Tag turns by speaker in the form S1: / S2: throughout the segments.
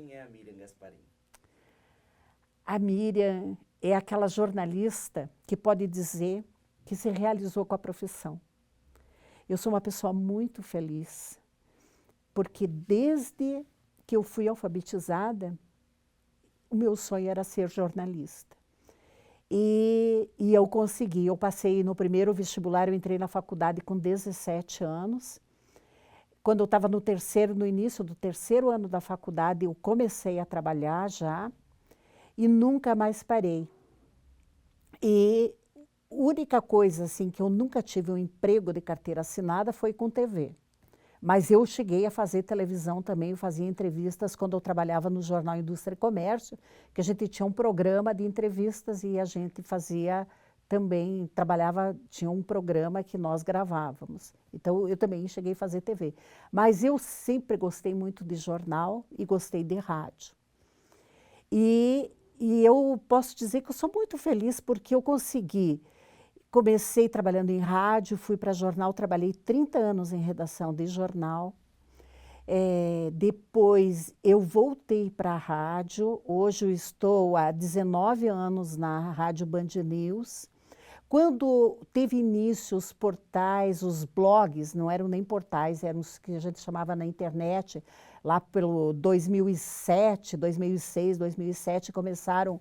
S1: Quem é a Miriam Gasparim?
S2: A Miriam é aquela jornalista que pode dizer que se realizou com a profissão. Eu sou uma pessoa muito feliz, porque desde que eu fui alfabetizada, o meu sonho era ser jornalista. E eu consegui, eu passei no primeiro vestibular, eu entrei na faculdade com 17 anos. Quando eu estava no início do terceiro ano da faculdade, eu comecei a trabalhar já e nunca mais parei. E a única coisa assim, que eu nunca tive um emprego de carteira assinada foi com TV. Mas eu cheguei a fazer televisão também, eu fazia entrevistas quando eu trabalhava no Jornal Indústria e Comércio, que a gente tinha um programa de entrevistas e a gente fazia também, tinha um programa que nós gravávamos. Então, eu também cheguei a fazer TV. Mas eu sempre gostei muito de jornal e gostei de rádio. E eu posso dizer que eu sou muito feliz porque eu consegui. Comecei trabalhando em rádio, fui para jornal, trabalhei 30 anos em redação de jornal. Depois eu voltei para a rádio, hoje eu estou há 19 anos na Rádio Band News. Quando teve início os portais, os blogs, não eram nem portais, eram os que a gente chamava na internet, lá pelo 2007, 2006, 2007, começaram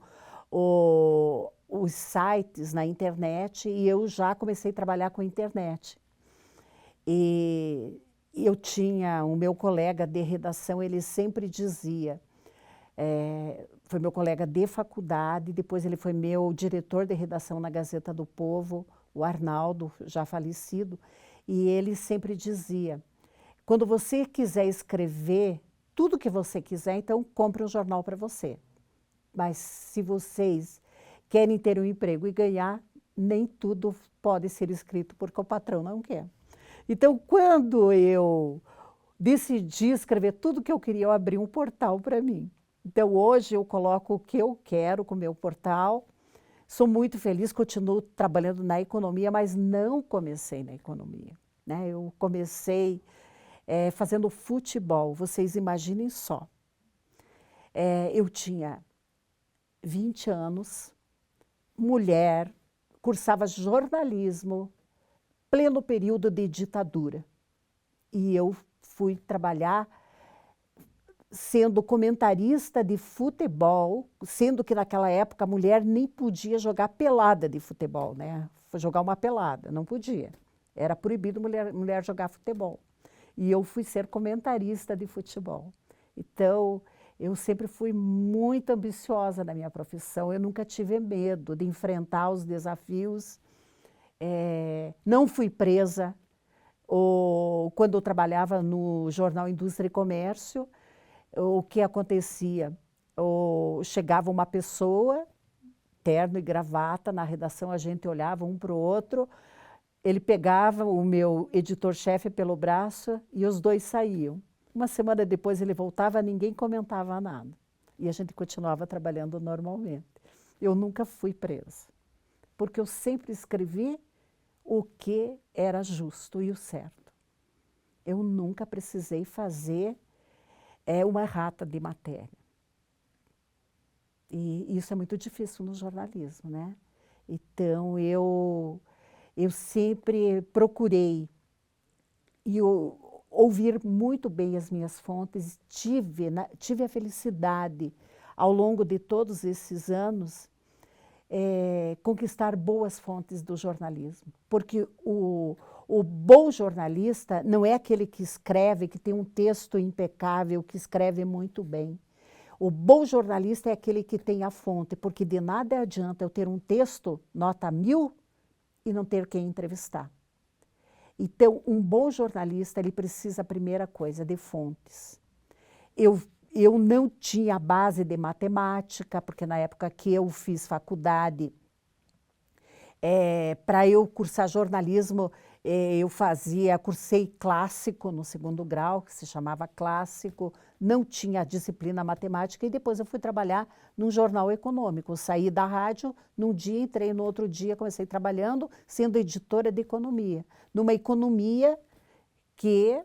S2: os sites na internet e eu já comecei a trabalhar com a internet. E eu tinha o meu colega de redação, ele sempre dizia, foi meu colega de faculdade, depois ele foi meu diretor de redação na Gazeta do Povo, o Arnaldo, já falecido, e ele sempre dizia, quando você quiser escrever tudo que você quiser, então compre um jornal para você. Mas se vocês querem ter um emprego e ganhar, nem tudo pode ser escrito porque o patrão não quer. Então, quando eu decidi escrever tudo que eu queria, eu abri um portal para mim. Então, hoje eu coloco o que eu quero com o meu portal. Sou muito feliz, continuo trabalhando na economia, mas não comecei na economia, né? Eu comecei fazendo futebol, vocês imaginem só. Eu tinha 20 anos, mulher, cursava jornalismo, pleno período de ditadura. E eu fui trabalhar sendo comentarista de futebol, sendo que naquela época a mulher nem podia jogar pelada de futebol, né? Jogar uma pelada, não podia. Era proibido mulher jogar futebol. E eu fui ser comentarista de futebol. Então, eu sempre fui muito ambiciosa na minha profissão, eu nunca tive medo de enfrentar os desafios. Não fui presa. Quando eu trabalhava no Jornal Indústria e Comércio, o que acontecia? Chegava uma pessoa, terno e gravata, na redação a gente olhava um para o outro, ele pegava o meu editor-chefe pelo braço e os dois saíam. Uma semana depois ele voltava, ninguém comentava nada. E a gente continuava trabalhando normalmente. Eu nunca fui presa, porque eu sempre escrevi o que era justo e o certo. Eu nunca precisei fazer uma errata de matéria. E isso é muito difícil no jornalismo, né? Então, eu sempre procurei ouvir muito bem as minhas fontes, tive a felicidade, ao longo de todos esses anos, conquistar boas fontes do jornalismo. Porque o bom jornalista não é aquele que escreve, que tem um texto impecável, que escreve muito bem. O bom jornalista é aquele que tem a fonte, porque de nada adianta eu ter um texto, nota 1000, e não ter quem entrevistar. Então, um bom jornalista, ele precisa, a primeira coisa, de fontes. Eu não tinha base de matemática, porque na época que eu fiz faculdade, para eu cursar jornalismo, cursei clássico no segundo grau, que se chamava clássico, não tinha disciplina matemática, e depois eu fui trabalhar num jornal econômico. Eu saí da rádio, num dia, entrei no outro dia, comecei trabalhando, sendo editora de economia, numa economia que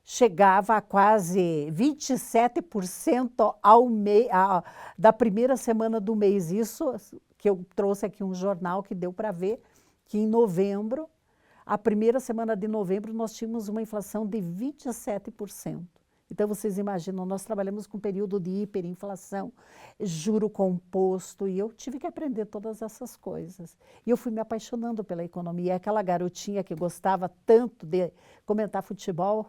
S2: chegava a quase 27% da primeira semana do mês. Isso que eu trouxe aqui um jornal que deu para ver que em novembro, a primeira semana de novembro, nós tínhamos uma inflação de 27%. Então, vocês imaginam, nós trabalhamos com um período de hiperinflação, juro composto, e eu tive que aprender todas essas coisas. E eu fui me apaixonando pela economia. Aquela garotinha que gostava tanto de comentar futebol,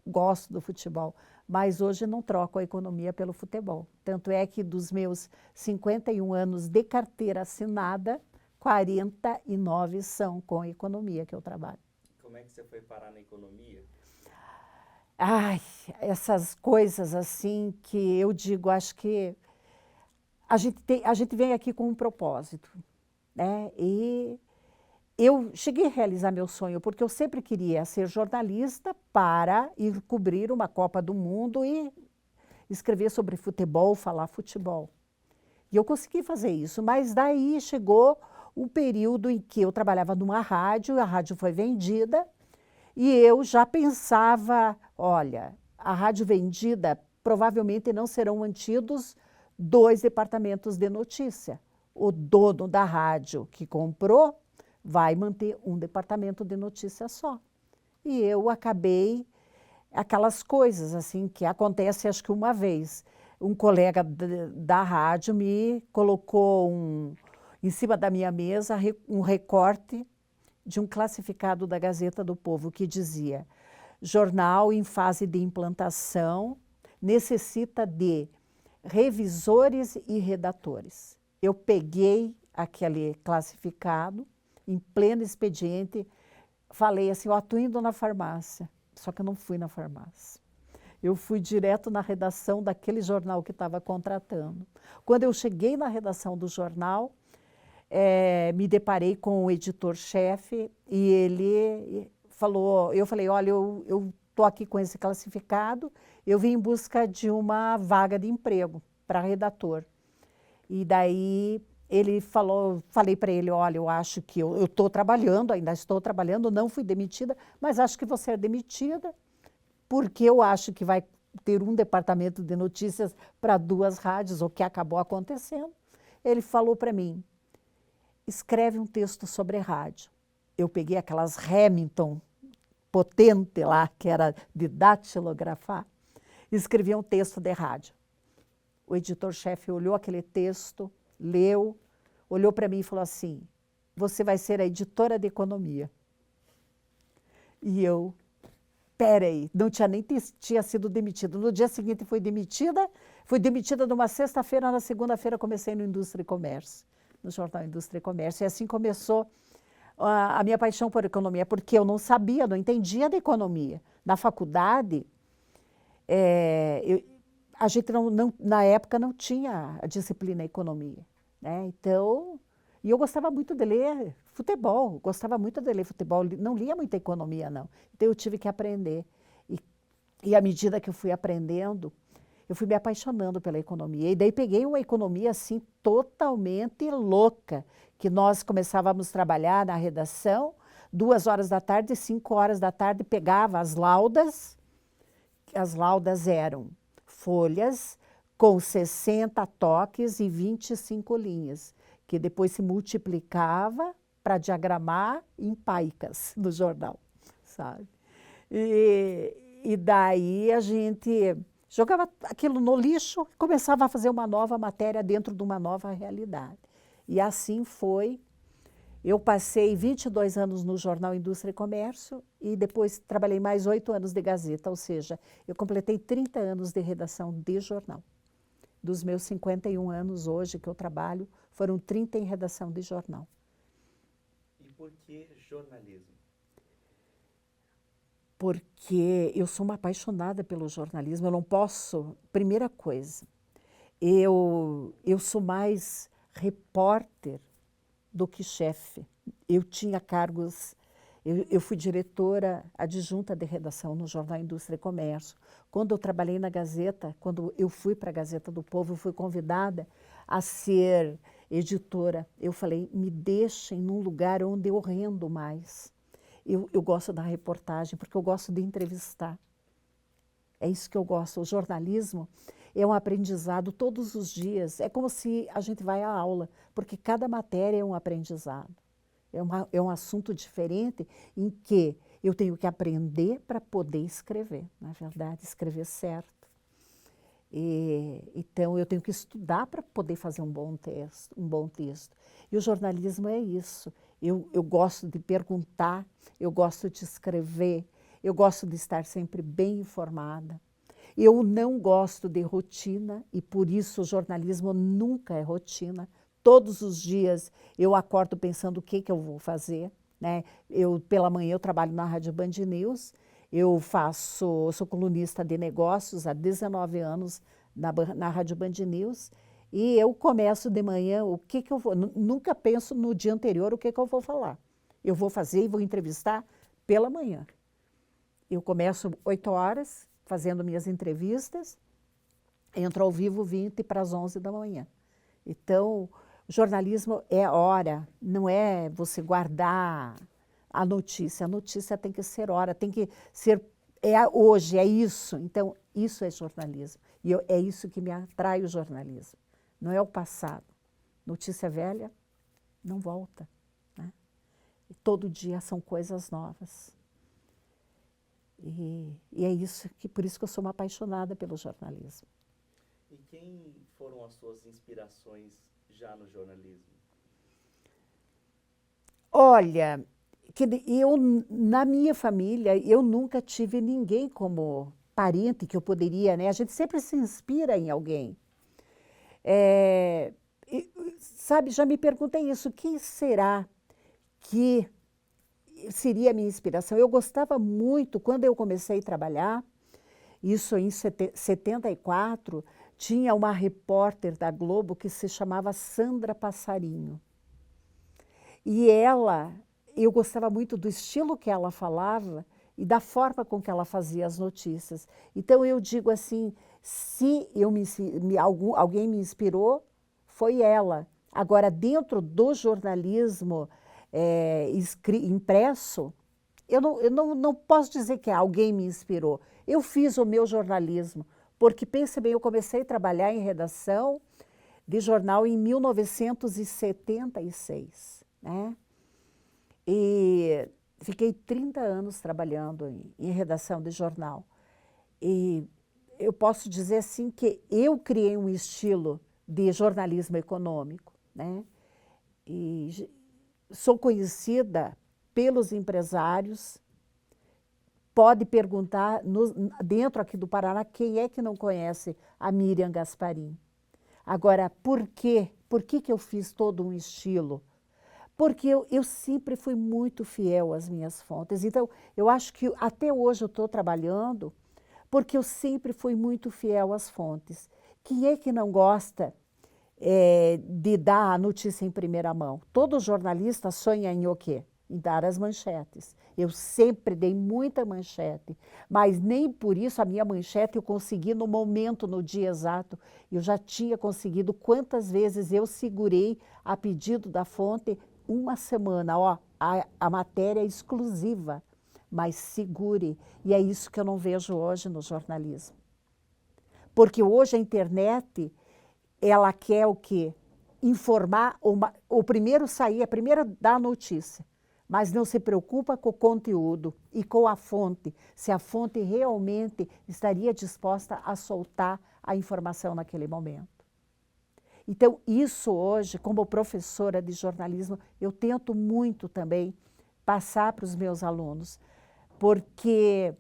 S2: gosto do futebol, mas hoje não troco a economia pelo futebol. Tanto é que dos meus 51 anos de carteira assinada, 49 são com a economia que eu trabalho.
S1: Como é que você foi parar na economia?
S2: Ai, essas coisas assim que eu digo, acho que a gente vem aqui com um propósito, né? E eu cheguei a realizar meu sonho, porque eu sempre queria ser jornalista para ir cobrir uma Copa do Mundo e escrever sobre futebol, falar futebol. E eu consegui fazer isso, mas daí chegou o período em que eu trabalhava numa rádio, a rádio foi vendida, e eu já pensava, olha, a rádio vendida provavelmente não serão mantidos 2 departamentos de notícia. O dono da rádio que comprou vai manter um departamento de notícia só. E eu acabei, aquelas coisas assim que acontece acho que uma vez. Um colega da rádio me colocou em cima da minha mesa um recorte de um classificado da Gazeta do Povo que dizia: jornal em fase de implantação necessita de revisores e redatores. Eu peguei aquele classificado, em pleno expediente, falei assim, estou indo na farmácia, só que eu não fui na farmácia. Eu fui direto na redação daquele jornal que estava contratando. Quando eu cheguei na redação do jornal, me deparei com o editor-chefe e ele falou, eu falei, olha, eu estou aqui com esse classificado, eu vim em busca de uma vaga de emprego para redator. E daí ele falou, falei para ele, olha, eu acho que eu estou trabalhando, ainda estou trabalhando, não fui demitida, mas acho que você é demitida, porque eu acho que vai ter um departamento de notícias para 2 rádios, o que acabou acontecendo. Ele falou para mim, escreve um texto sobre rádio. Eu peguei aquelas Remington potente lá, que era de datilografar, e escrevi um texto de rádio. O editor-chefe olhou aquele texto, leu, olhou para mim e falou assim, você vai ser a editora de economia. E eu, peraí, não tinha nem tinha sido demitida. No dia seguinte fui demitida numa sexta-feira, na segunda-feira comecei no Indústria e Comércio, no jornal Indústria e Comércio. E assim começou a minha paixão por economia, porque eu não sabia, não entendia de economia. Na faculdade, a gente na época não tinha a disciplina economia, né? Então, e eu gostava muito de ler futebol, não lia muita economia, não. Então eu tive que aprender. E à medida que eu fui aprendendo, eu fui me apaixonando pela economia. E daí peguei uma economia assim totalmente louca, que nós começávamos a trabalhar na redação, 2 horas da tarde, 5 horas da tarde, pegava as laudas eram folhas com 60 toques e 25 linhas, que depois se multiplicava para diagramar em paicas no jornal, sabe? E daí a gente jogava aquilo no lixo e começava a fazer uma nova matéria dentro de uma nova realidade. E assim foi. Eu passei 22 anos no jornal Indústria e Comércio e depois trabalhei mais 8 anos de Gazeta, ou seja, eu completei 30 anos de redação de jornal. Dos meus 51 anos hoje que eu trabalho, foram 30 em redação de jornal.
S1: E por que jornalismo?
S2: Porque eu sou uma apaixonada pelo jornalismo, eu não posso... Primeira coisa, eu sou mais repórter do que chefe. Eu tinha cargos, eu fui diretora adjunta de redação no jornal Indústria e Comércio. Quando eu trabalhei na Gazeta, quando eu fui para a Gazeta do Povo, eu fui convidada a ser editora. Eu falei, me deixem num lugar onde eu rendo mais. eu gosto da reportagem, porque eu gosto de entrevistar. É isso que eu gosto. O jornalismo é um aprendizado todos os dias. É como se a gente vai à aula, porque cada matéria é um aprendizado. É um assunto diferente em que eu tenho que aprender para poder escrever, na verdade, escrever certo. Então, eu tenho que estudar para poder fazer um bom texto. E o jornalismo é isso. Eu gosto de perguntar, eu gosto de escrever, eu gosto de estar sempre bem informada. Eu não gosto de rotina e, por isso, o jornalismo nunca é rotina. Todos os dias eu acordo pensando o que eu vou fazer, né? Pela manhã eu trabalho na Rádio Band News, sou colunista de negócios há 19 anos na Rádio Band News, e eu começo de manhã o que eu vou... Nunca penso no dia anterior o que eu vou falar. Eu vou fazer e vou entrevistar pela manhã. Eu começo 8 horas fazendo minhas entrevistas, entro ao vivo 20 para as 11 da manhã. Então, o jornalismo é hora, não é você guardar a notícia tem que ser hora, tem que ser hoje, é isso. Então, isso é jornalismo. E é isso que me atrai o jornalismo. Não é o passado. Notícia velha não volta, né? E todo dia são coisas novas. E é isso por isso que eu sou uma apaixonada pelo jornalismo.
S1: E quem foram as suas inspirações já no jornalismo?
S2: Olha, na minha família, eu nunca tive ninguém como parente que eu poderia, né? A gente sempre se inspira em alguém. Sabe, já me perguntei isso, quem será que seria a minha inspiração? Eu gostava muito, quando eu comecei a trabalhar, isso em 74, tinha uma repórter da Globo que se chamava Sandra Passarinho. E eu gostava muito do estilo que ela falava e da forma com que ela fazia as notícias. Então, eu digo assim, se alguém me inspirou, foi ela. Agora, dentro do jornalismo impresso, eu não posso dizer que alguém me inspirou. Eu fiz o meu jornalismo, porque, pense bem, eu comecei a trabalhar em redação de jornal em 1976, né? E fiquei 30 anos trabalhando em redação de jornal. E eu posso dizer assim que eu criei um estilo de jornalismo econômico, né? E sou conhecida pelos empresários. Pode perguntar dentro aqui do Paraná quem é que não conhece a Miriam Gasparim. Agora, por quê? Por que eu fiz todo um estilo? Porque eu sempre fui muito fiel às minhas fontes. Então, eu acho que até hoje eu estou trabalhando porque eu sempre fui muito fiel às fontes. Quem é que não gosta de dar a notícia em primeira mão? Todo jornalista sonha em o quê? Em dar as manchetes. Eu sempre dei muita manchete, mas nem por isso a minha manchete eu consegui no momento, no dia exato. Eu já tinha conseguido quantas vezes eu segurei a pedido da fonte uma semana. Ó, a matéria é exclusiva, mas segure. E é isso que eu não vejo hoje no jornalismo. Porque hoje a internet, ela quer o quê? Informar, o primeiro sair, a primeira dar a notícia. Mas não se preocupa com o conteúdo e com a fonte, se a fonte realmente estaria disposta a soltar a informação naquele momento. Então, isso hoje, como professora de jornalismo, eu tento muito também passar para os meus alunos, porque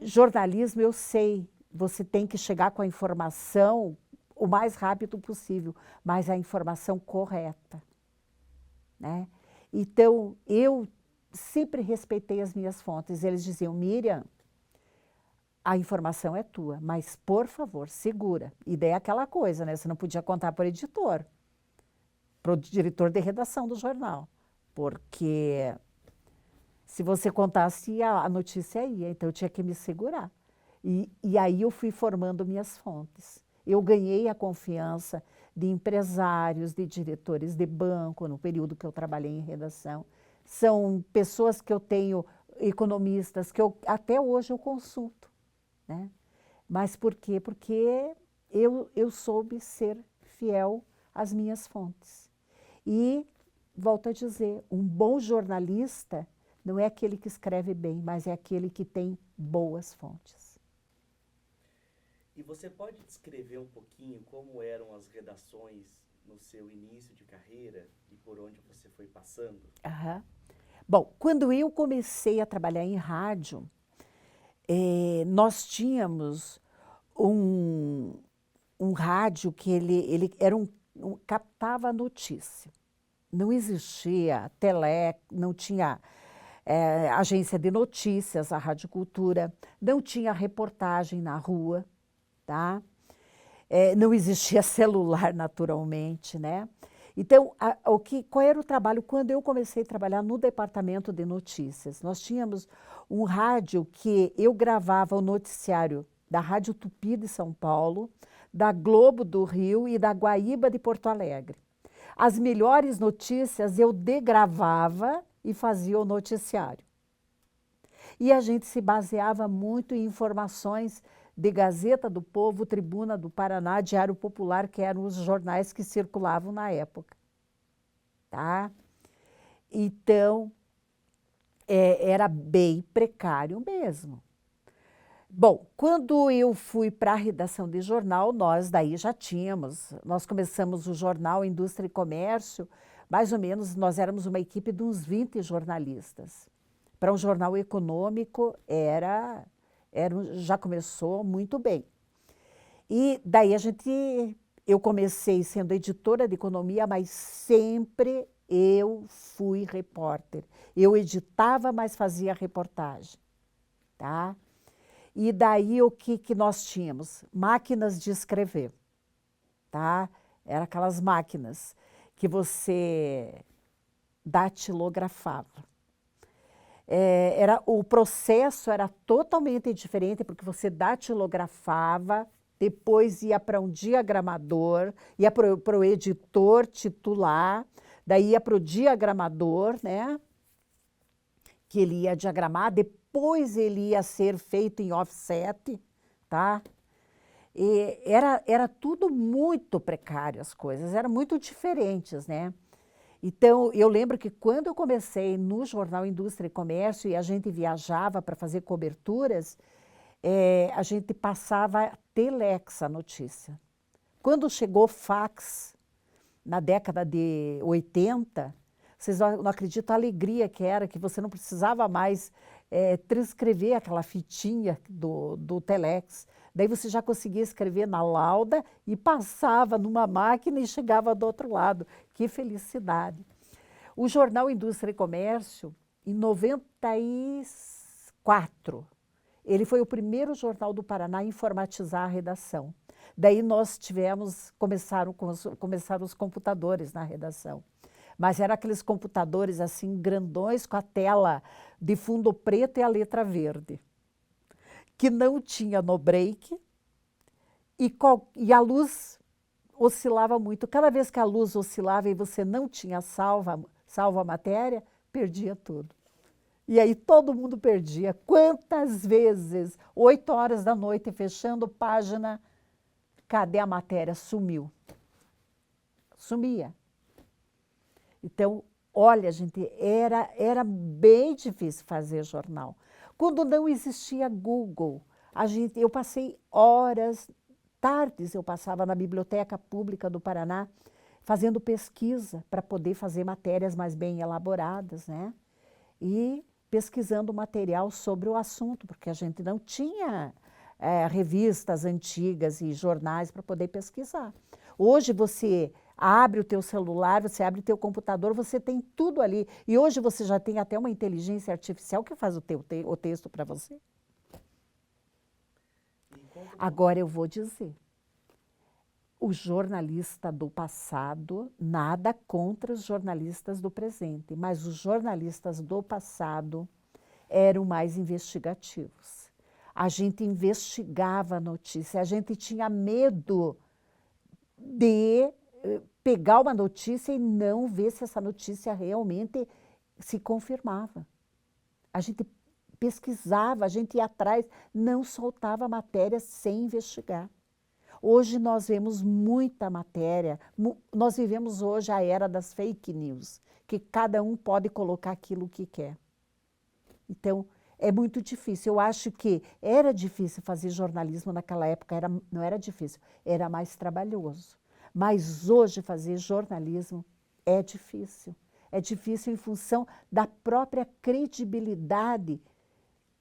S2: jornalismo, eu sei, você tem que chegar com a informação o mais rápido possível, mas a informação correta, né? Então, eu sempre respeitei as minhas fontes. Eles diziam, Miriam, a informação é tua, mas, por favor, segura. E daí é aquela coisa, né? Você não podia contar para o editor, para o diretor de redação do jornal, porque se você contasse, a notícia ia, então eu tinha que me segurar. E aí eu fui formando minhas fontes. Eu ganhei a confiança de empresários, de diretores de banco, no período que eu trabalhei em redação. São pessoas que eu tenho economistas que até hoje eu consulto, né? Mas por quê? Porque eu soube ser fiel às minhas fontes. E, volto a dizer, um bom jornalista não é aquele que escreve bem, mas é aquele que tem boas fontes.
S1: E você pode descrever um pouquinho como eram as redações no seu início de carreira e por onde você foi passando?
S2: Aham. Bom, quando eu comecei a trabalhar em rádio, nós tínhamos um, um rádio que ele era captava a notícia. Não existia não tinha agência de notícias, a Rádio Cultura, não tinha reportagem na rua, tá? Não existia celular naturalmente, né? Então, qual era o trabalho? Quando eu comecei a trabalhar no departamento de notícias, nós tínhamos um rádio que eu gravava o noticiário da Rádio Tupi de São Paulo, da Globo do Rio e da Guaíba de Porto Alegre. As melhores notícias eu degravava e fazia o noticiário. E a gente se baseava muito em informações de Gazeta do Povo, Tribuna do Paraná, Diário Popular, que eram os jornais que circulavam na época. Tá? Então, era bem precário mesmo. Bom, quando eu fui para a redação de jornal, nós começamos o jornal Indústria e Comércio, mais ou menos, nós éramos uma equipe de uns 20 jornalistas. Para um jornal econômico, já começou muito bem. E daí eu comecei sendo editora de economia, mas sempre eu fui repórter. Eu editava, mas fazia reportagem, tá? E daí o que nós tínhamos? Máquinas de escrever, tá? Eram aquelas máquinas que você datilografava. O processo era totalmente diferente, porque você datilografava, depois ia para um diagramador, ia para o editor titular, daí ia para o diagramador, né? Que ele ia diagramar, depois ele ia ser feito em offset, tá? E era tudo muito precário, as coisas, eram muito diferentes, né? Então, eu lembro que quando eu comecei no jornal Indústria e Comércio e a gente viajava para fazer coberturas, a gente passava telex a notícia. Quando chegou fax, na década de 80, vocês não acreditam a alegria que era, que você não precisava mais transcrever aquela fitinha do telex. Daí você já conseguia escrever na lauda e passava numa máquina e chegava do outro lado. Que felicidade! O jornal Indústria e Comércio, em 94, ele foi o primeiro jornal do Paraná a informatizar a redação. Daí nós começaram os computadores na redação. Mas eram aqueles computadores assim, grandões, com a tela de fundo preto e a letra verde, que não tinha no break e a luz oscilava muito. Cada vez que a luz oscilava e você não tinha salvo a matéria, perdia tudo. E aí todo mundo perdia. Quantas vezes? 8 horas da noite, fechando página, cadê a matéria? Sumiu. Sumia. Então, olha, gente, era bem difícil fazer jornal. Quando não existia Google, eu passei horas, tardes eu passava na Biblioteca Pública do Paraná, fazendo pesquisa para poder fazer matérias mais bem elaboradas, né? E pesquisando material sobre o assunto, porque a gente não tinha revistas antigas e jornais para poder pesquisar. Hoje você abre o teu celular, você abre o teu computador, você tem tudo ali. E hoje você já tem até uma inteligência artificial que faz o texto para você. Agora eu vou dizer, o jornalista do passado, nada contra os jornalistas do presente, mas os jornalistas do passado eram mais investigativos. A gente investigava a notícia, a gente tinha medo de pegar uma notícia e não ver se essa notícia realmente se confirmava. A gente pesquisava, a gente ia atrás, não soltava a matéria sem investigar. Hoje nós vemos muita matéria, nós vivemos hoje a era das fake news, que cada um pode colocar aquilo que quer. Então, é muito difícil. Eu acho que era difícil fazer jornalismo naquela época, não era difícil, era mais trabalhoso. Mas hoje fazer jornalismo é difícil. É difícil em função da própria credibilidade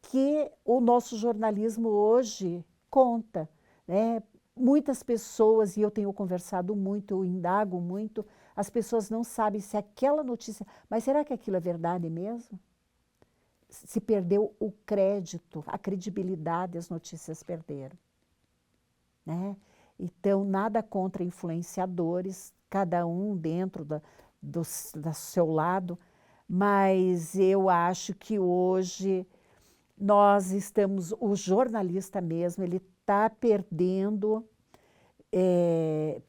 S2: que o nosso jornalismo hoje conta, né? Muitas pessoas, e eu tenho conversado muito, eu indago muito, as pessoas não sabem se aquela notícia... Mas será que aquilo é verdade mesmo? Se perdeu o crédito, a credibilidade, as notícias perderam, né? Então, nada contra influenciadores, cada um dentro do seu lado, mas eu acho que hoje nós estamos, o jornalista mesmo, ele está perdendo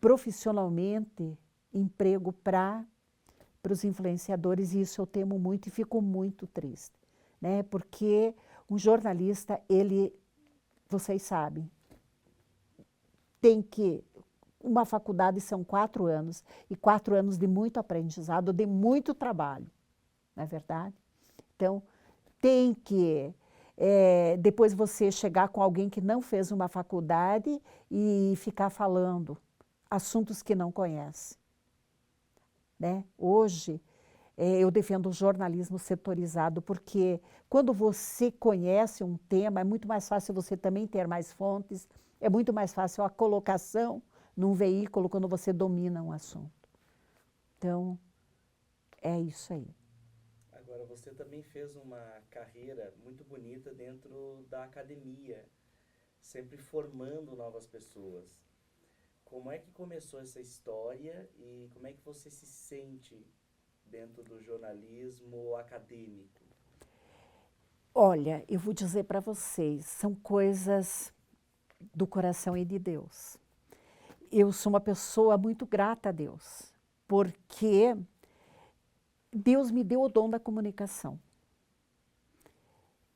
S2: profissionalmente emprego para os influenciadores, e isso eu temo muito e fico muito triste, né? Porque um jornalista, vocês sabem, tem que, uma faculdade são 4 anos, e 4 anos de muito aprendizado, de muito trabalho, não é verdade? Então, tem que, depois você chegar com alguém que não fez uma faculdade e ficar falando assuntos que não conhece, né? Hoje, eu defendo o jornalismo setorizado, porque quando você conhece um tema, é muito mais fácil você também ter mais fontes, é muito mais fácil a colocação num veículo quando você domina um assunto. Então, é isso aí.
S1: Agora, você também fez uma carreira muito bonita dentro da academia, sempre formando novas pessoas. Como é que começou essa história e como é que você se sente dentro do jornalismo acadêmico?
S2: Olha, eu vou dizer para vocês, são coisas do coração e de Deus. Eu sou uma pessoa muito grata a Deus, porque Deus me deu o dom da comunicação.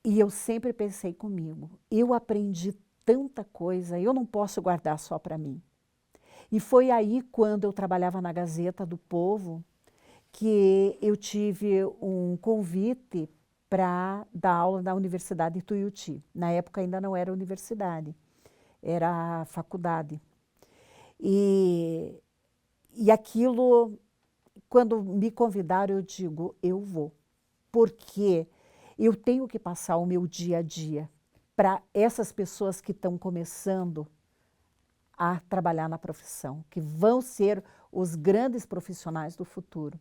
S2: E eu sempre pensei comigo, eu aprendi tanta coisa, eu não posso guardar só para mim. E foi aí, quando eu trabalhava na Gazeta do Povo, que eu tive um convite para dar aula na Universidade de Tuiuti. Na época ainda não era universidade, era faculdade. E aquilo, quando me convidaram, eu digo, eu vou. Porque eu tenho que passar o meu dia a dia para essas pessoas que estão começando a trabalhar na profissão, que vão ser os grandes profissionais do futuro.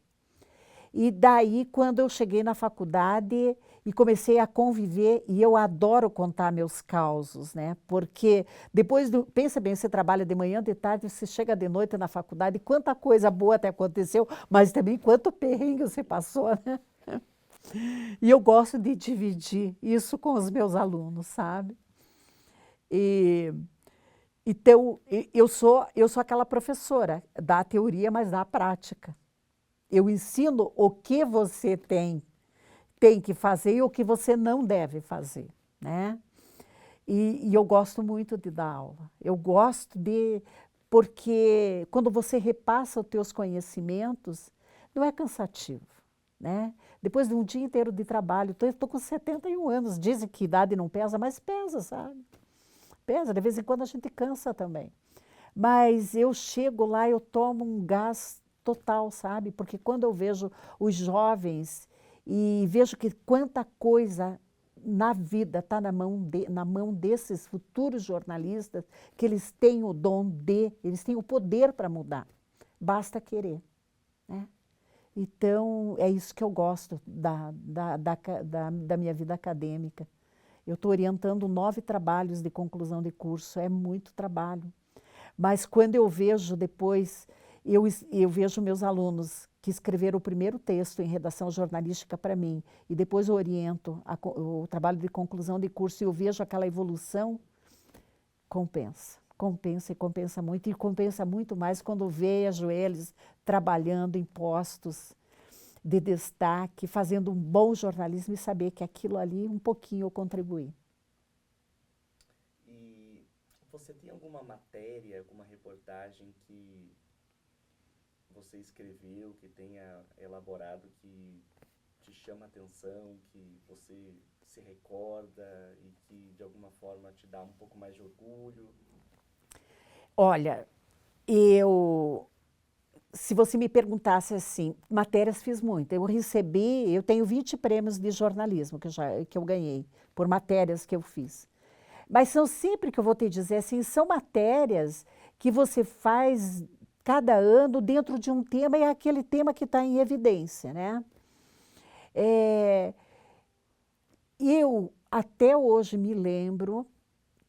S2: E daí, quando eu cheguei na faculdade e comecei a conviver, e eu adoro contar meus causos, né? Porque depois, pensa bem, você trabalha de manhã, de tarde, você chega de noite na faculdade, quanta coisa boa até aconteceu, mas também quanto perrengue você passou, né? E eu gosto de dividir isso com os meus alunos, sabe? Então, eu sou aquela professora da teoria, mas da prática. Eu ensino o que você tem que fazer e o que você não deve fazer, né? E eu gosto muito de dar aula. Eu gosto porque quando você repassa os teus conhecimentos, não é cansativo, né? Depois de um dia inteiro de trabalho, estou com 71 anos, dizem que idade não pesa, mas pesa, sabe? Pesa, de vez em quando a gente cansa também. Mas eu chego lá, eu tomo um gás total, sabe? Porque quando eu vejo os jovens e vejo que quanta coisa na vida está na mão desses futuros jornalistas, que eles têm o dom eles têm o poder para mudar. Basta querer, né? Então, é isso que eu gosto da minha vida acadêmica. Eu estou orientando 9 trabalhos de conclusão de curso, é muito trabalho. Mas quando eu vejo depois, eu vejo meus alunos que escreveram o primeiro texto em redação jornalística para mim, e depois eu oriento o trabalho de conclusão de curso, e eu vejo aquela evolução, compensa. Compensa e compensa muito, e compensa muito mais quando vejo eles trabalhando em postos de destaque, fazendo um bom jornalismo e saber que aquilo ali, um pouquinho eu contribuí.
S1: E você tem alguma matéria, alguma reportagem que você escreveu, que tenha elaborado, que te chama a atenção, que você se recorda e que de alguma forma te dá um pouco mais de orgulho?
S2: Olha, se você me perguntasse assim, matérias fiz muito. Eu tenho 20 prêmios de jornalismo que eu ganhei, por matérias que eu fiz. Mas são sempre que eu vou te dizer assim, são matérias que você faz cada ano dentro de um tema e é aquele tema que está em evidência, né? Eu até hoje me lembro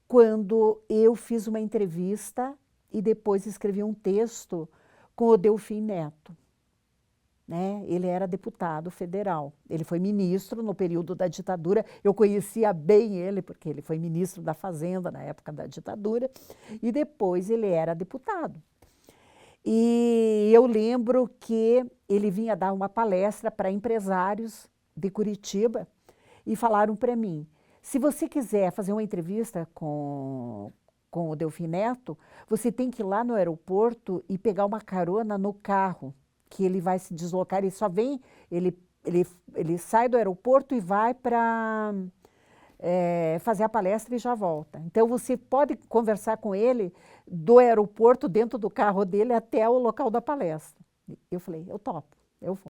S2: quando eu fiz uma entrevista e depois escrevi um texto com o Delfim Neto. Né? Ele era deputado federal, ele foi ministro no período da ditadura, eu conhecia bem ele, porque ele foi ministro da Fazenda na época da ditadura, e depois ele era deputado. E eu lembro que ele vinha dar uma palestra para empresários de Curitiba e falaram para mim, se você quiser fazer uma entrevista com o Delfim Neto, você tem que ir lá no aeroporto e pegar uma carona no carro, que ele vai se deslocar, ele só vem, ele sai do aeroporto e vai para fazer a palestra e já volta. Então, você pode conversar com ele do aeroporto, dentro do carro dele, até o local da palestra. Eu falei, eu topo, eu vou.